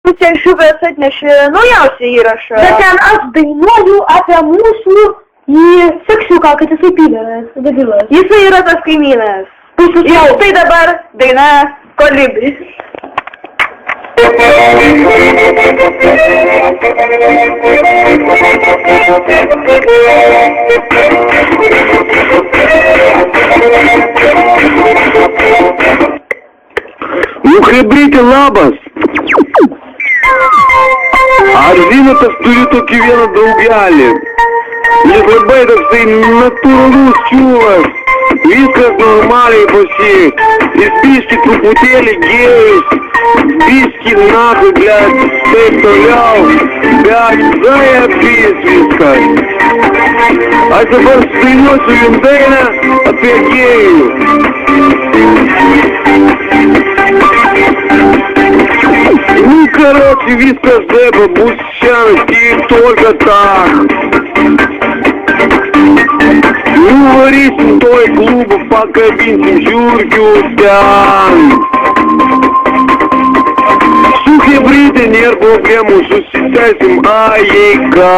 Telšiukas atnešė naujausią įrašą. Bet ten aš dainuoju apie mūsų seksiuką, kad jisai pydaras, debilas. Jisai yra tas kaimynas. Jau tai dabar daina Kolibris. Nu, chebrytė, labas. Ar žinote, turiu tokį vieną draugelį. Jis labai toksai natūralus čiūlas. Viskas normaliai pas jį. Jis biški truputėlį gėjus. Biški nahui, blėt, taip toliau. Bet zajabys viskas. Aš dabar sudainuosiu jums dainą apie gėjų. Ну, короче, viskas taip, bus šiandien tik только так. Ну, varysim toj klubą, pakabinsim žiurkių ten. Su chebrytė nėra problemų, susitaisim, jei ką.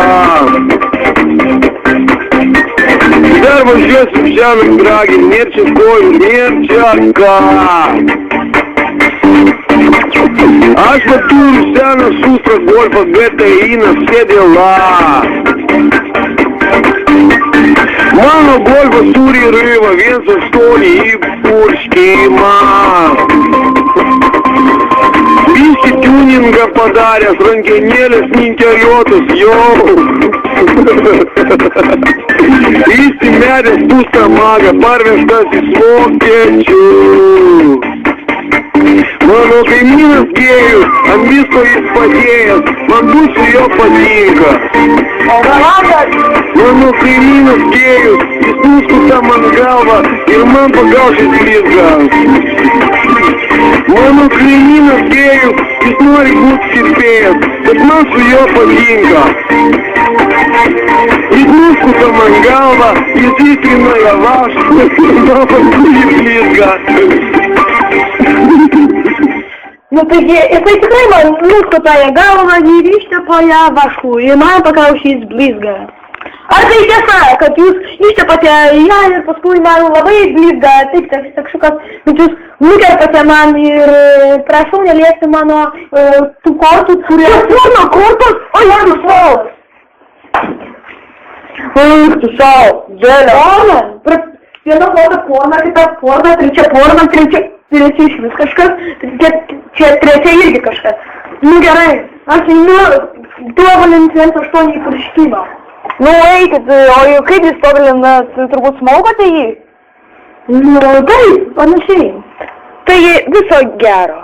Dar važiuosim šiandien, dragi, nėr čia kojų, nėr čia ką. Aš turiu seną šustrą golfą, GTI-ną, все дела. Mano golfas turi rivą, 1.8 į purškimą. Biški tuningą padaręs, rankenėlės ninkeliotas, jau. Įsimetęs pustą magą, parvežtas į vokiečių. Mano kaimynas gėjus, ant visko jis padėjęs, man būsiu jo patinka. Mano kaimynas gėjus, jis nuskuta man galvą ir man pagaušės blizga. Mano kaimynas gėjus, jis nori būti kirpėjas, bet man su jo patinka. Jis nuskuta man galvą, jis įtrina ją vašką ir man paskui blizga. Nu taigi, jisai tikrai man nuskutaja galvą ir ištepoja vašku ir man pakaušys blizga. Ar tai tiesa, kad jūs ištepate ją ir paskui man labai blizga, taip sekšiukas, bet jūs nukerpate man ir prašau neliesti mano tų kortų, kurie... Mano kortos? O, jeigu švalas. Ach, tu šau, dėlė. Porna. Viena korta porna, kita porna, trečia iš vis kažkas, čia trečia irgi kažkas. Nu gerai, aš einu tobulinti 1.8 į purškimą. Nu eikit, o kaip jūs tobulinat, turbūt smaugote jį? Nu taip, panašiai. Tai viso gero.